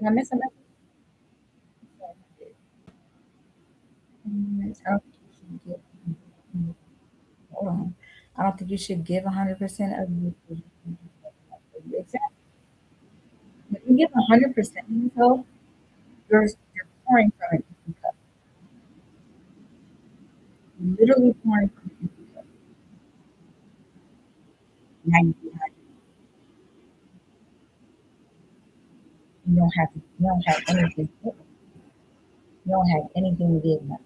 Did I miss a message? I don't think you should give. Hold on. I don't think you should give 100% of you. Exactly. When you give 100% of yourself, you're pouring from an empty cup. You're literally pouring from an empty cup. Now you dehydrated. You don't have to. You don't have anything. You don't have anything to give now.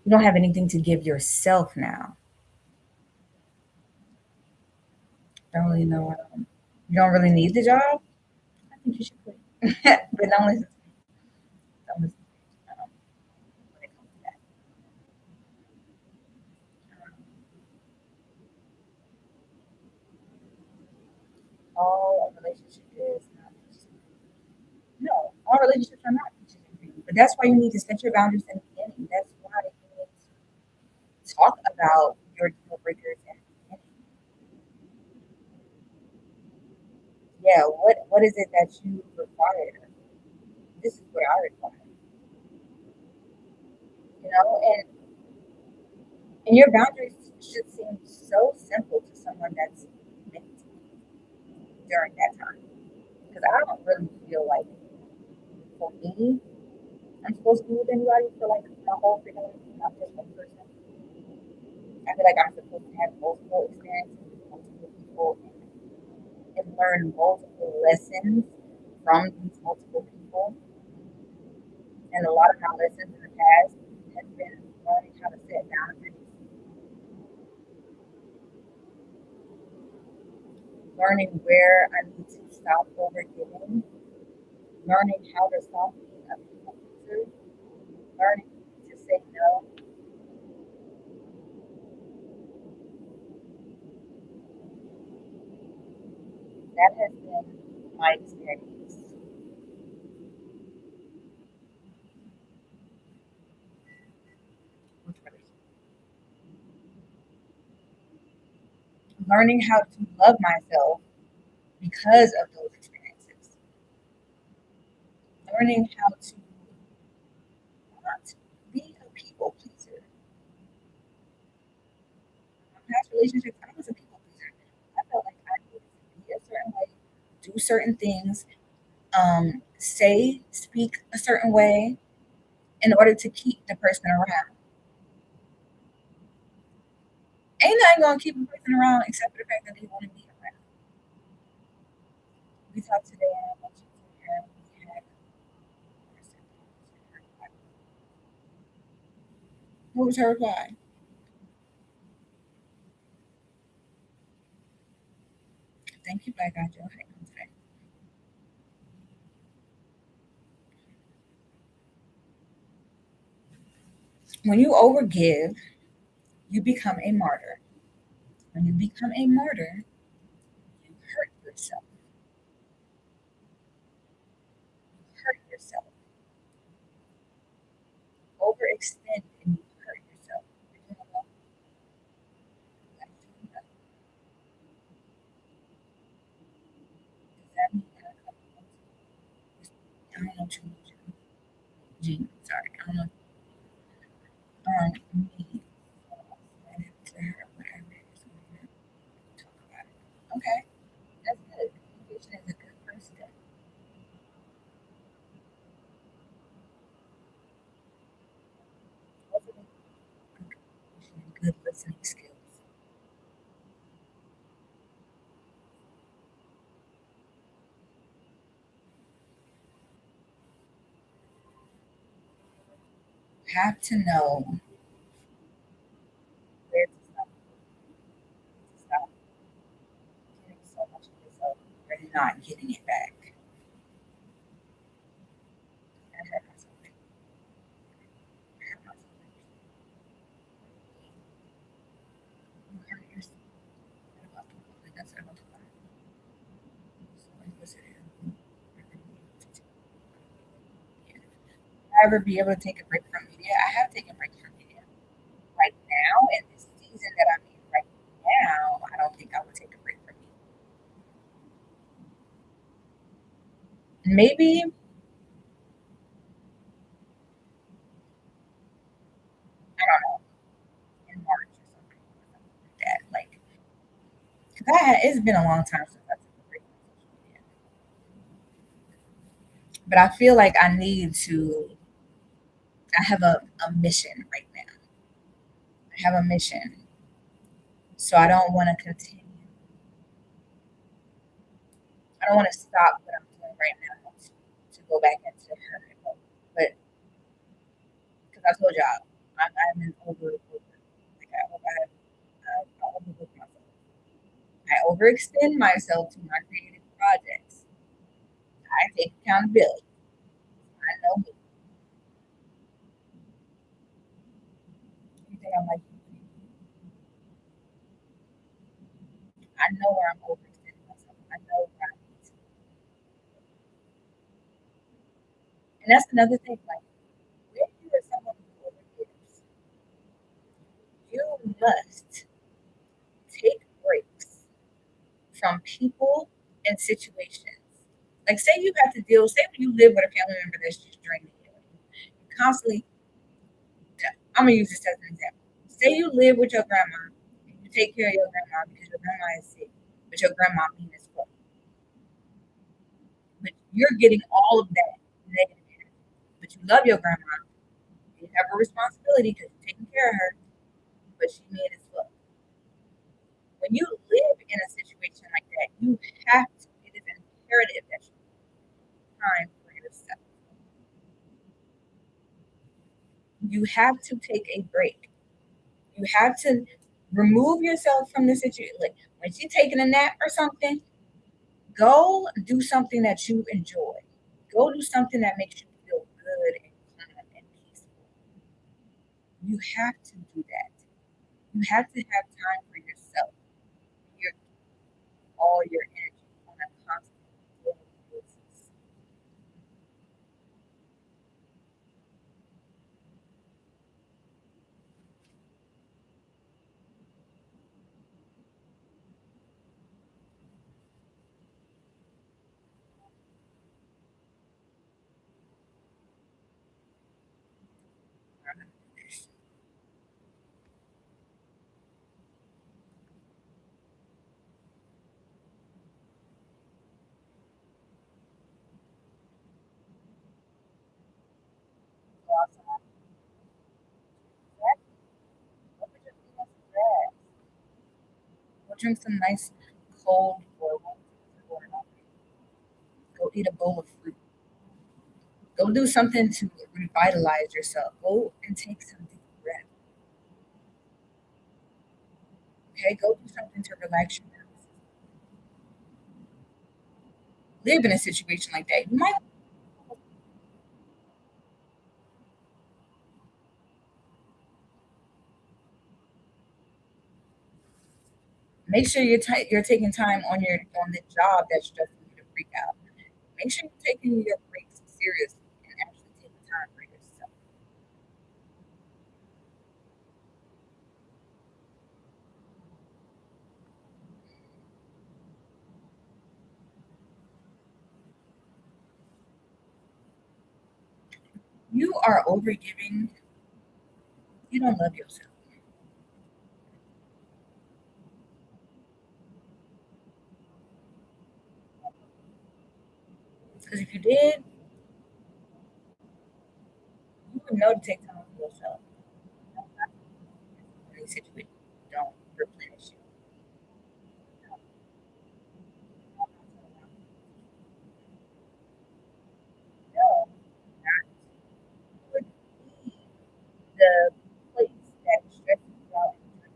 You don't have anything to give yourself now. Don't really know. You don't really need the job. I think you should quit. But don't listen. Don't listen. Um, when it comes to that, all a relationship is not. No, all relationships are not peaches and cream. But that's why you need to set your boundaries in the beginning. That's why you need to talk about your deal breakers in the beginning. Yeah, what is it that you require? This is what I require. And your boundaries should seem so simple to someone that's meant to during that time. Because I don't really feel like for me, I'm supposed to be with anybody for like my whole freaking life, not just one person. I feel like I'm supposed to have multiple experiences with multiple people and learn multiple lessons from these multiple people. And a lot of my lessons in the past has been learning how to set boundaries, learning where I need to stop overgiving, learning how to stop being a people pleaser, learning to say no. That has been my experience with relationships. Learning how to love myself because of those experiences. Learning how to not be a people pleaser. My past relationships, I was a people pleaser. I felt like I needed to be a certain way, do certain things, speak a certain way in order to keep the person around. Ain't nothing gonna keep a person around except for the fact that they want to be around. We talked today and I mentioned to her we had what was her reply? Thank you, Black Eyed Joe. How you doing today? When you overgive, you become a martyr. When you become a martyr, you hurt yourself. You hurt yourself. Overextend and you hurt yourself. You know what? Like, does that mean that I don't know too much? Gene, sorry, I don't know. Me, send it to her, whatever it is. Talk about it. Okay, that's good. Communication is a good first step. Also, good communication and good listening skills. You have to know where to stop giving so much of yourself. You're not getting it back. I hurt myself. I hurt myself. You hurt yourself. About to, like I said, about to lie. So like, listen, ever be able to take a break from media? I have taken breaks from media. Right now, in this season that I'm in right now, I don't think I would take a break from media. Maybe it's been a long time since I took a break from social media, but I feel like I need to. I have a mission right now. I have a mission, so I don't want to continue. I don't want to stop what I'm doing right now to go back into hermit mode. But because I told y'all, I'm an overworker. Like I overwork myself. I overextend myself to my creative projects. I take accountability. I know me. You think I'm like, I know where I'm overextending myself. I know where I need to. And that's another thing. Like, when you are someone who overgives, you must take breaks from people and situations. Like, say you have to deal, say when you live with a family member that's just draining you, you constantly, I'm gonna use this as an example. Say you live with your grandma and you take care of your grandma because your grandma is sick, but your grandma mean as fuck. But you're getting all of that negative energy. But you love your grandma, you have a responsibility because you're taking care of her, but she mean as fuck. When you live in a situation like that, you have to, it is imperative that you have time for yourself. You have to take a break. You have to remove yourself from the situation. Like when she's taking a nap or something, go do something that you enjoy. Go do something that makes you feel good and calm and peaceful. You have to do that. You have to have time for yourself. Your all your energy on a constant daily basis. Go outside, exactly. Go put your feet on some grass. Go drink some nice cold water. Go eat a bowl of fruit. Go do something to revitalize yourself. Go and take some deep breath. Okay, go do something to relax your nervous system. Live in a situation like that. You might make sure you're taking time on the job that's stressing you to freak out. Make sure you're taking your breaks seriously and actually taking time for yourself. You are overgiving. You don't love yourself. Because if you did, you would know to take time for yourself. In these situations, don't replenish you. No, not would be the place that stresses you out and turns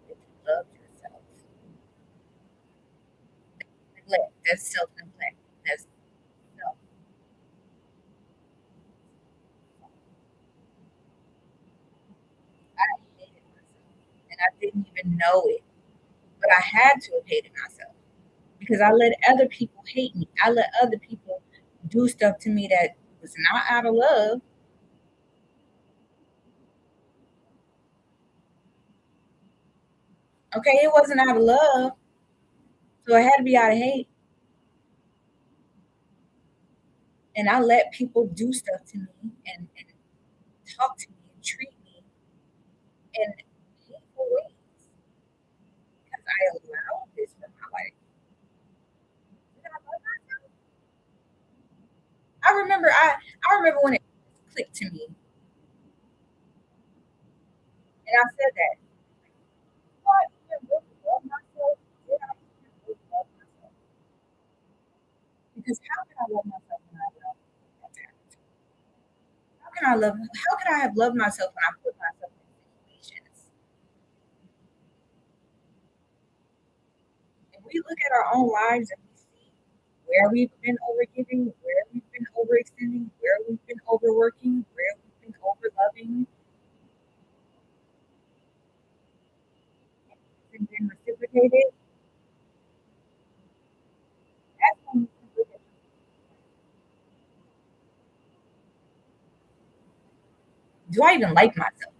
you if you love yourself. Neglect. That's self neglect. That's self. I hated myself. And I didn't even know it. But I had to have hated myself because I let other people hate me. I let other people do stuff to me that was not out of love. Okay, it wasn't out of love. So it had to be out of hate. And I let people do stuff to me and talk to me and treat me in hateful ways because I allowed this for myself. I said that, do I even really love myself? Did I even really love myself? Because how can I love myself when I love that parent? How can I love? How can I have loved myself when I put myself in situations? If we look at our own lives and we see where we've been overgiving, where we've been overextending, where we've been overworking, where we've been overloving, and been reciprocated, that's when we can look at, do I even like myself?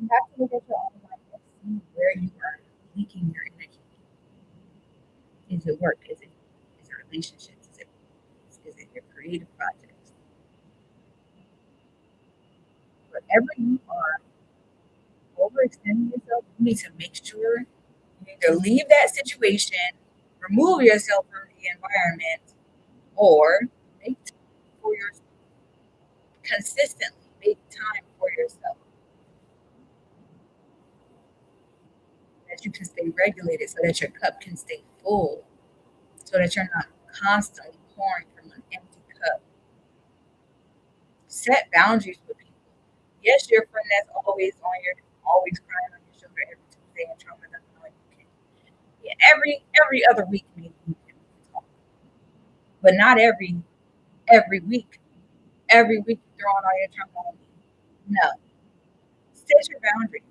You have to look at your own life and see where you are leaking your energy. Is it work? Is it relationships? Is it your creative projects? Wherever you are overextending yourself, you need to make sure you either leave that situation, remove yourself from the environment, or make time for yourself. Consistently make time for yourself that you can stay regulated, so that your cup can stay full, so that you're not constantly pouring from an empty cup. Set boundaries with people. Yes, your friend that's always crying on your shoulder every Tuesday and trauma doesn't know you can. Yeah, every other week maybe you can talk, but not every week. Every week you're throwing all your trauma on me. No, set your boundaries.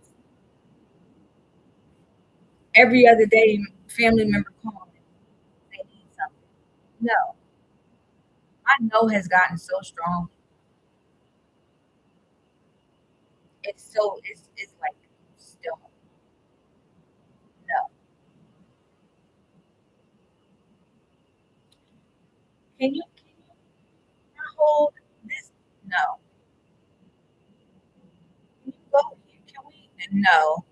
Every other day, family member calling, they need something. No, my no has gotten so strong. It's like still no. Can you not hold this? No. Can you go? Can we? No.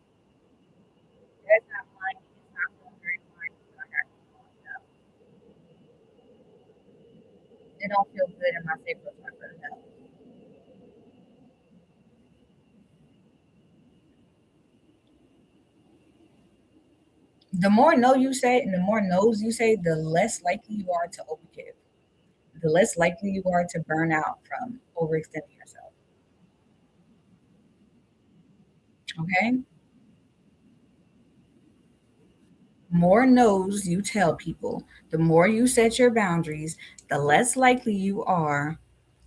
That's not mine. It's not going very fine. I got no. It don't feel good in my sacral chakra. No. The more no you say and the more no's you say, the less likely you are to overgive. The less likely you are to burn out from overextending yourself. Okay? More no's you tell people, the more you set your boundaries, the less likely you are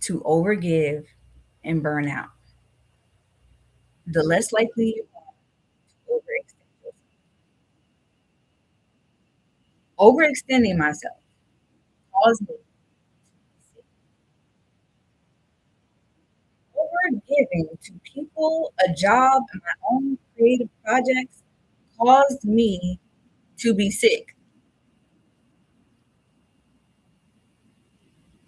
to overgive and burn out. The less likely you are to overextend yourself. Overextending myself caused me to be sick. Overgiving to people, a job, and my own creative projects caused me to be sick.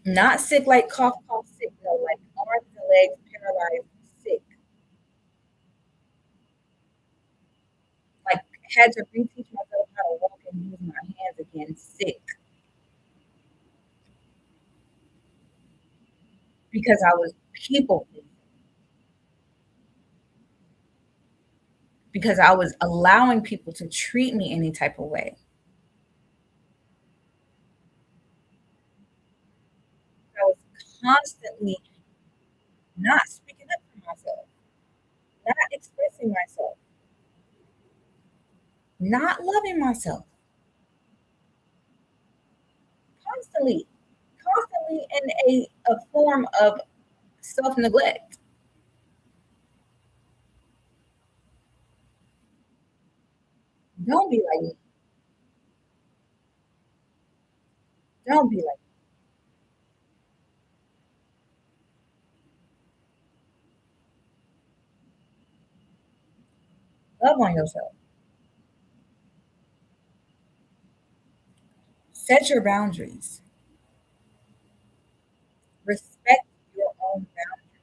Not sick like cough, cough, sick, no, like arms and legs paralyzed, sick. Like had to reteach myself how to walk and use my hands again, sick. Because I was people pleasing, because I was allowing people to treat me any type of way. I was constantly not speaking up for myself, not expressing myself, not loving myself, constantly, constantly in a form of self neglect. Don't be like me. Don't be like me. Love on yourself. Set your boundaries. Respect your own boundaries.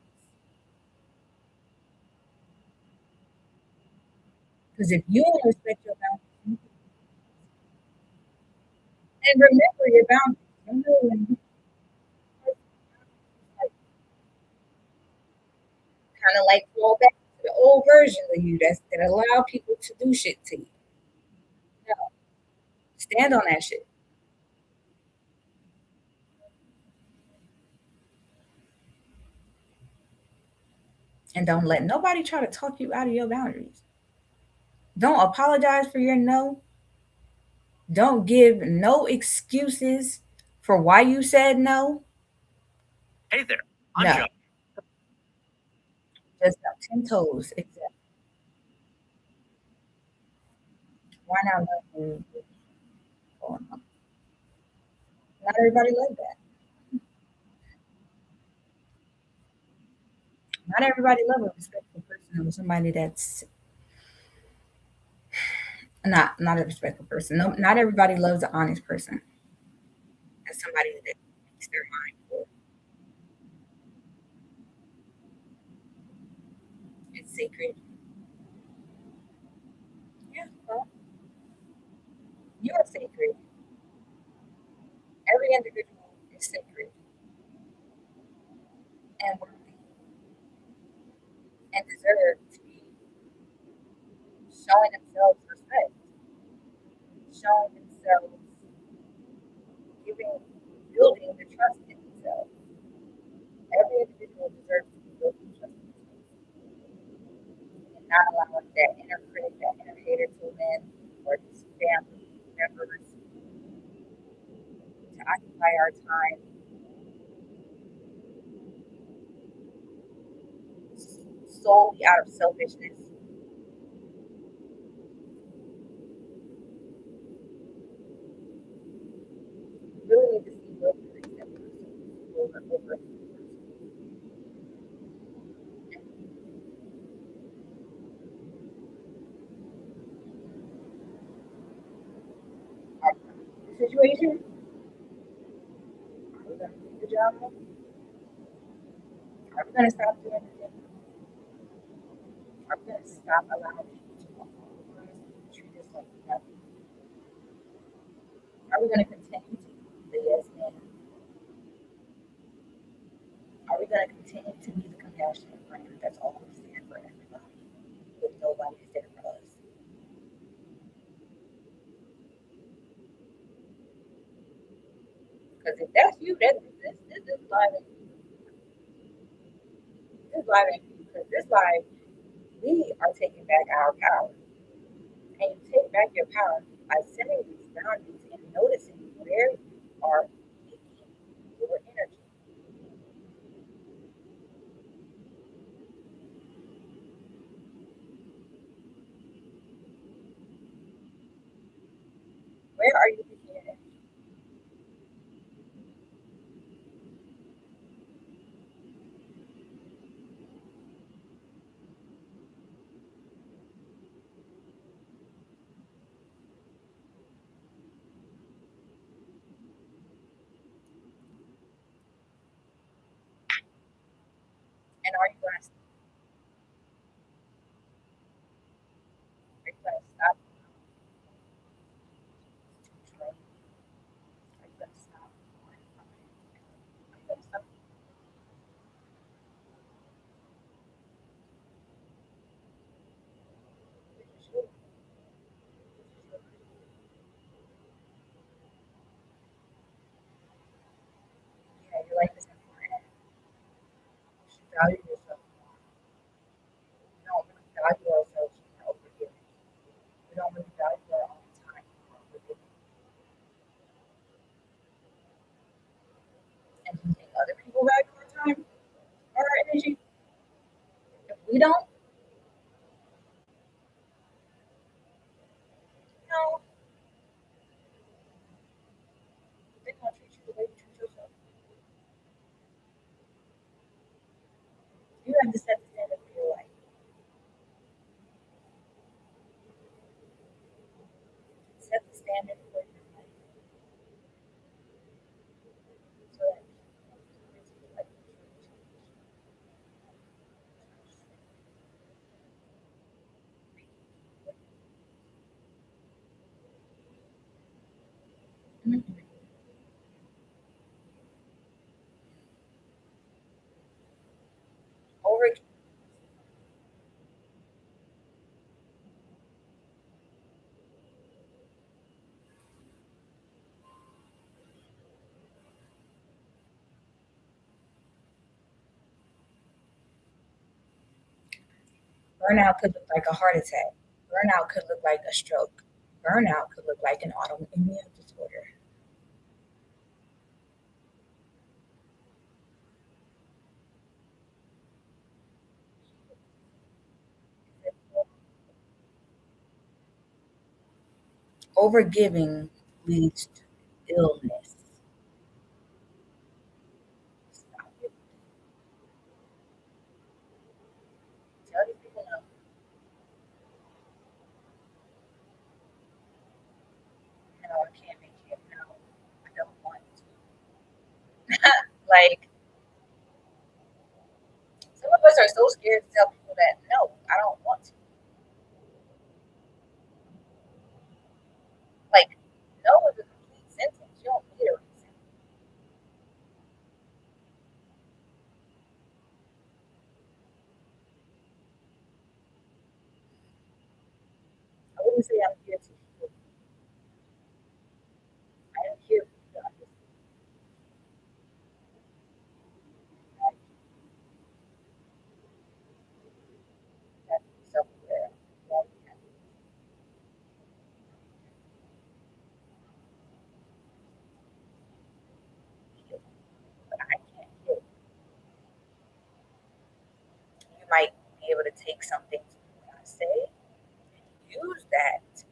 Because if you don't respect your boundaries, and remember your boundaries, remember when you first like kind of like fall back to the old version of you that allow people to do shit to you. No, stand on that shit, and don't let nobody try to talk you out of your boundaries. Don't apologize for your no. Don't give no excuses for why you said no. Hey there, I'm No, John. just no, 10 toes. Exactly. Why not let you go on? Not everybody like that. Not everybody love a respectful person or somebody that's not a respectful person. No, not everybody loves an honest person. That's somebody that speaks their mind for. It's sacred. Yeah, well, you are sacred. Every individual is sacred and worthy and deserve to be showing themselves respect, showing themselves, giving, building the trust in themselves. Every individual deserves to be building trust in themselves and not allowing that inner critic, that inner hater to win, or these family members to occupy our time solely out of selfishness. We really need to see both of these over. The situation, are we going to do the job? Are we going to stop doing the thing? Are we going to stop allowing people to walk over us and treat us like nothing? Are we going to continue to be the yes man? Are we going to continue to be the compassionate friend that's always there for everybody, but nobody is there for us? Because if that's you, this is live. This is live because this live, we are taking back our power. And you take back your power by setting these boundaries and noticing where you are leaking your energy. Where are you leaking your energy? And are you going to stop controlling? Are you going to stop modifying? Are you going to stop this is your, yeah, your life is important. You should value yourself more. We don't really value ourselves when we're overgiving. We don't really value our own time when we're overgiving. And do you think other people value our time or our energy? If we don't, no, they're going to treat you the way you treat yourself. You have to set the standard for your life. Set the standard for your life so that people can come into your life and truly change. Burnout could look like a heart attack. Burnout could look like a stroke. Burnout could look like an autoimmune disorder. Overgiving leads to illness. Stop it. Tell these people no. No, I can't make it. No, I don't want to. Like, some of us are so scared to tell people that no, I don't want to. Like, no is a complete sentence. You don't need a reason. I wouldn't say I'm here to heal. I am here for you to understand that self-aware. That you have to heal. But I can't heal. You might be able to take something from what I say and use that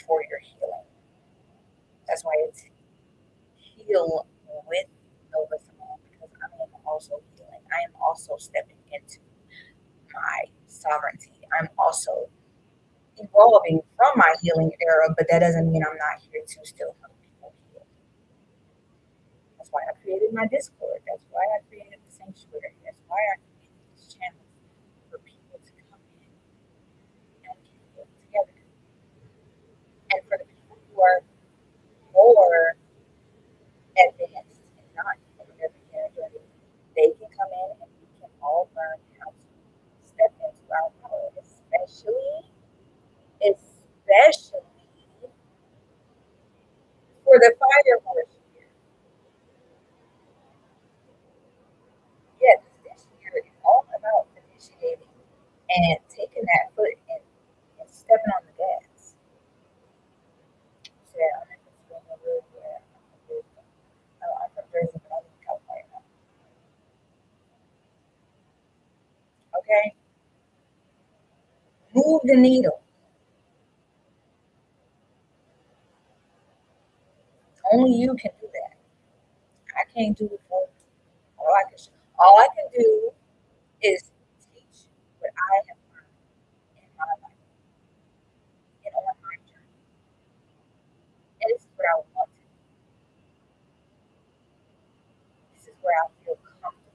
for your healing. That's why it's heal with Nova Simone, because I am also healing. I am also stepping into my sovereignty. I'm also evolving from my healing era, but that doesn't mean I'm not here to still help people heal. That's why I created my Discord. That's why I created the sanctuary. That's why I created this channel for people to come in and heal together. And for the people who are more advanced and not in their beginner journey, they can come in and we can all learn how to step into our power, especially for the fire horse year. Yes, this year is all about initiating and taking that foot and stepping on the gas. So yeah, I'm in Pennsylvania, really, yeah, I'm from Jersey, but I live in California now. Okay, move the needle. Only you can do that. I can't do it for you. All I can do is teach what I have learned in my life and on my journey. And this is what I want to do. This is where I feel comfortable.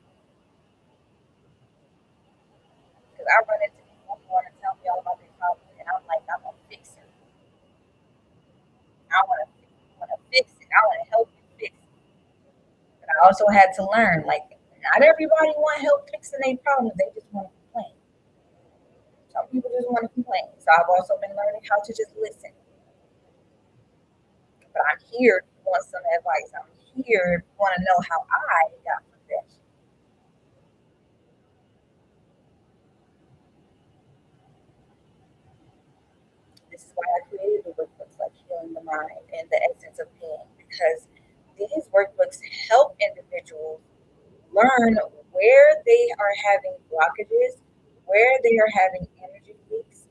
Because I run into people who want to tell me all about their problems, and I'm like, I'm a fixer. I want to fix it. I want to help you fix it. But I also had to learn, like, not everybody want help fixing their problems. They just want to complain. Some people just want to complain. So I've also been learning how to just listen. But I'm here if you want some advice. I'm here if you want to know how I got possession. This is why I created the workbooks like Healing the Mind and The Essence of Being, because these workbooks help individuals learn where they are having blockages, where they are having energy leaks,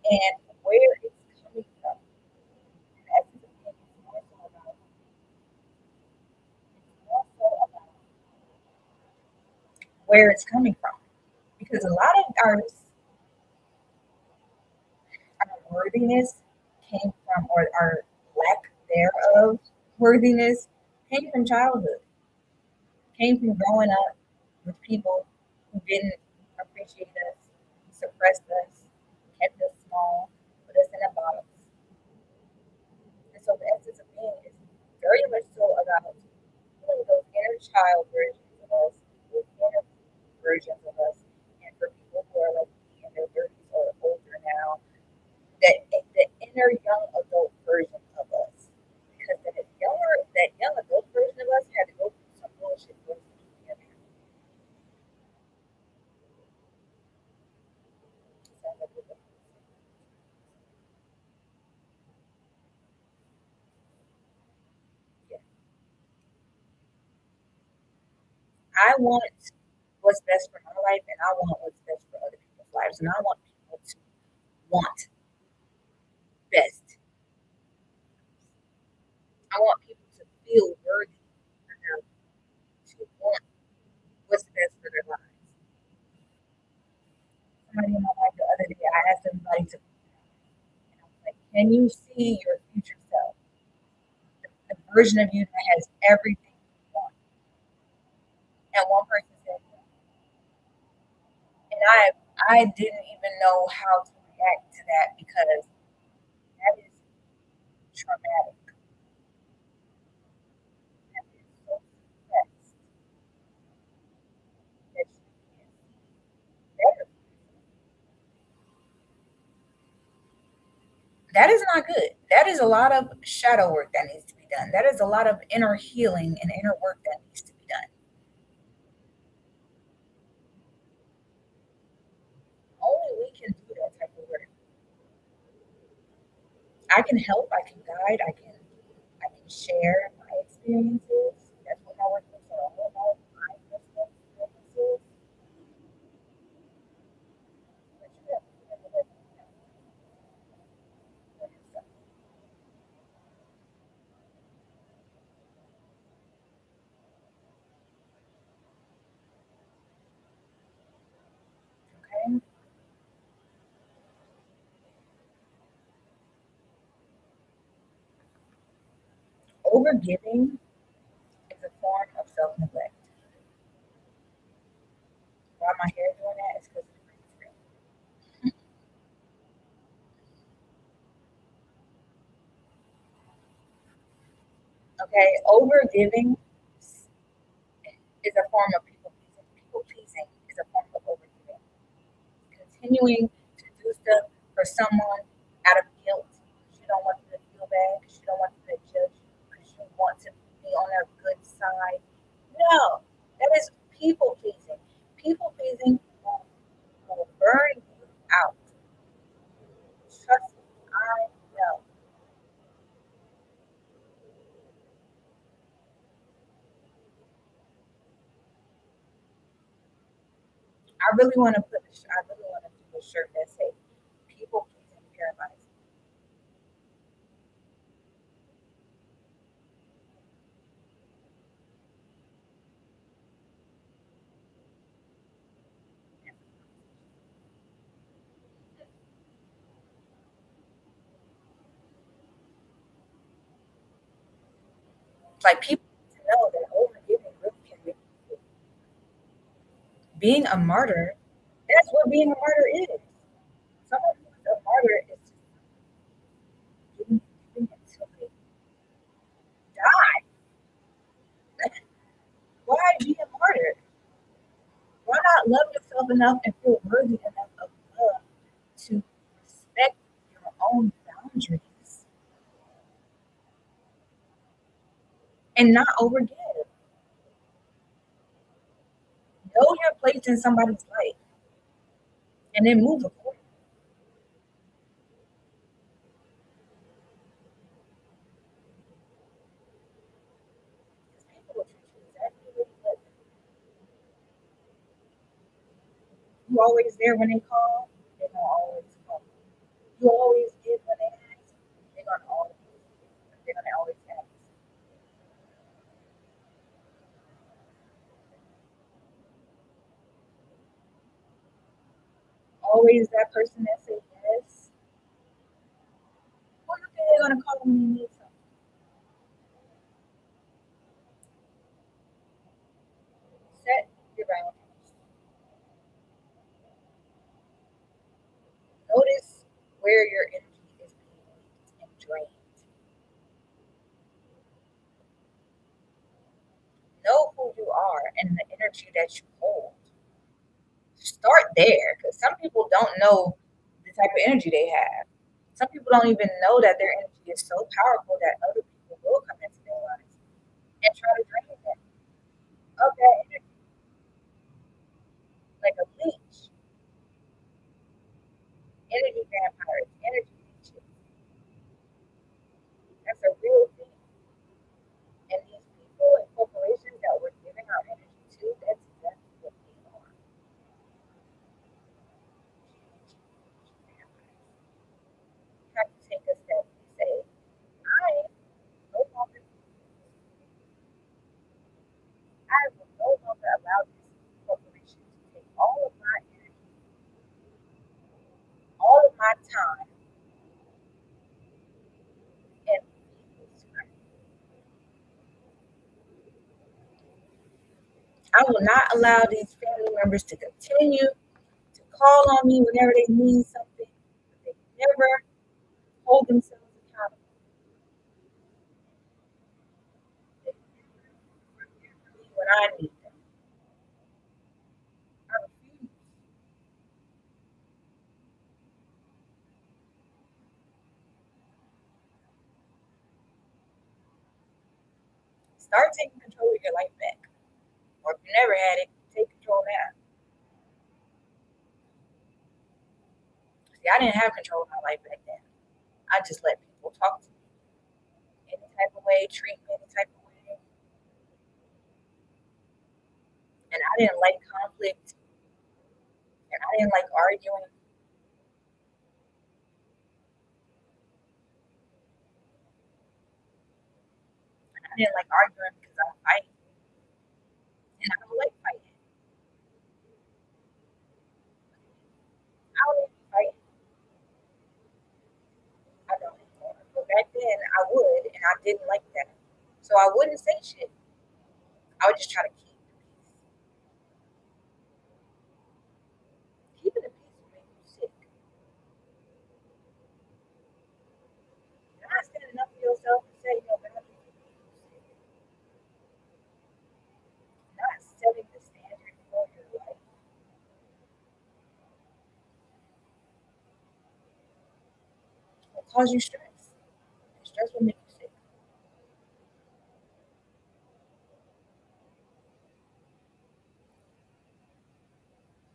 and where it's coming from. And the essence of being is more so about where it's coming from. Because a lot of our worthiness came from, or our lack thereof worthiness came from childhood, came from growing up with people who didn't appreciate us, suppressed us, kept us small, put us in a box. And so the essence of being is very much so about healing those inner child versions of us, those inner versions of us. And for people who are like me in their 30s or older now, that the inner young adult version of us. Because that young adult version of us had to go through some bullshit for us to keep here now. I want what's best for my life, and I want what's best for other people's lives, and I want people to want best. I want people to feel worthy enough to want what's best for their lives. Somebody in my life the other day, I asked everybody to, and I was like, can you see your future self? The version of you that has everything you want. And one person said, no. And I didn't even know how to react to that because that is traumatic. That is so suppressed that you can't see better. That is not good. That is a lot of shadow work that needs to be done. That is a lot of inner healing and inner work that needs to be done. Only we can do that type of work. I can help, I can guide, I can share my experiences. That's what my work is all about. My personal experiences. But you have to do the work for yourself. Okay? Overgiving is a form of self-neglect. Why my hair doing that is because of the green screen. Okay, overgiving is a form of people pleasing. People pleasing is a form of overgiving. Continuing to do stuff for someone out of guilt because you don't want them to feel bad, because you don't want them to judge you, because you want to be on their good side. No, that is people pleasing. People pleasing will burn you out. Trust me, I know. I really want to put. I really want to do a shirt that says "People pleasing paralyzes." Like people need to know that overgiving really can make you being a martyr. That's what being a martyr is. Someone who's a martyr is just giving until they die. Why be a martyr? Why not love yourself enough and feel worthy enough of love to respect your own boundaries and not overgive? Know your place in somebody's life and then move accordingly. Because people will treat you exactly the way you let them. You always there when they call, they're gonna always call. You always give when they ask, they're gonna always ask. Always that person that says yes. Who you think they're gonna call when you need something? Set your boundaries. Notice where your energy is being leaked and drained. Know who you are and the energy that you hold. Start there because some people don't know the type of energy they have. Some people don't even know that their energy is so powerful that other people will come into their lives and try to drain them of that energy like a leech. Energy vampires, energy leeches. That's a real thing. And these people and corporations that we're giving our energy to, that's time and people's time. I will not allow these family members to continue to call on me whenever they need something, but they never hold themselves accountable. They never remember me when I need them. I refuse. Start taking control of your life back. Or if you never had it, take control now. See, I didn't have control of my life back then. I just let people talk to me any type of way, treat me any type of way. And I didn't like conflict and I didn't like arguing. And I didn't like arguing because I fight and I don't like fighting. I don't like fighting. I don't anymore. But back then I would and I didn't like that. So I wouldn't say shit. I would just try to keep the peace. Keeping the peace will make you sick. You're not standing up for yourself and say your boundaries will make you sick. Not setting the standard for your life will cause you stress. And stress will make you sick.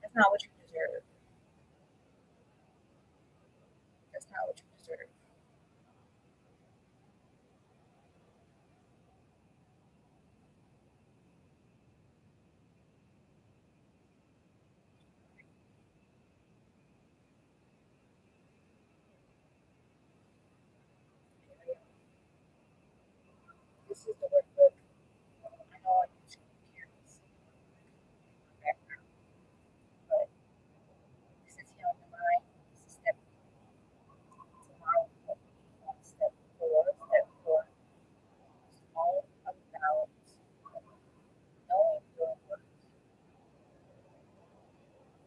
That's not what you deserve. That's not what you deserve. This is the workbook. I know on YouTube carries background, but this is healing the mind. This is step tomorrow. Step four. Step four. It's all about knowing your worth.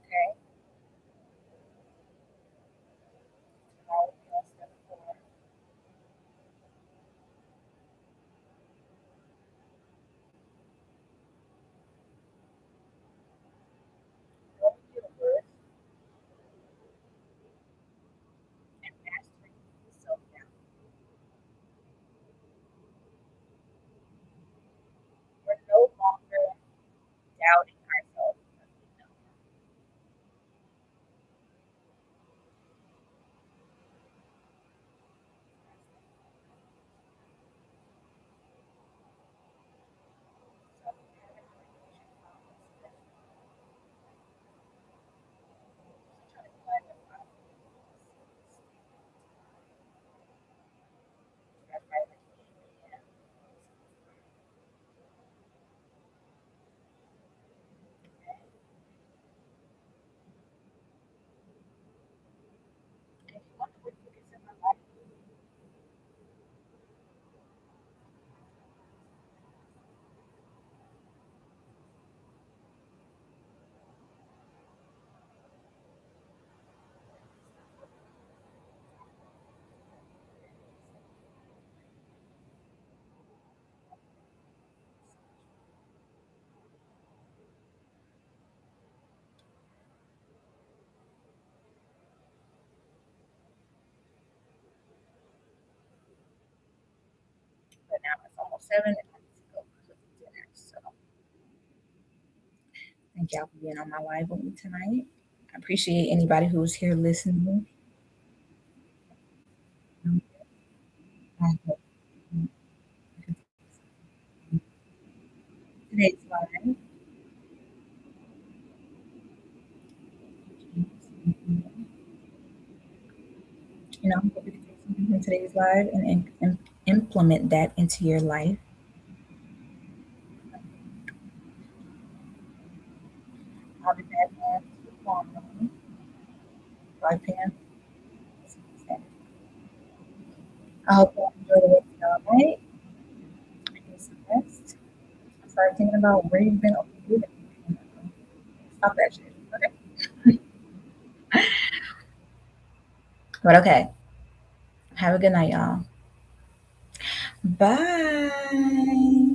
Okay? Tomorrow we on step four. Knowing your worth and mastering self doubt. We're no longer doubting ourselves because we know. So we have an illusion of trying to climb the bottom. That's why like yeah. And if you want the workbook, it's in my life. But now it's almost 7 and I need to go cook dinner. So thank y'all for being on my live with me tonight. I appreciate anybody who's here listening. Today's live. You know, hope you can take something from today's live and implement that into your life. I'll be back on tomorrow. 5 p.m. I hope you enjoy the rest of your night. Get some rest. Start thinking about where you've been overdoing. Stop that shit. Okay. But okay. Have a good night, y'all. Bye.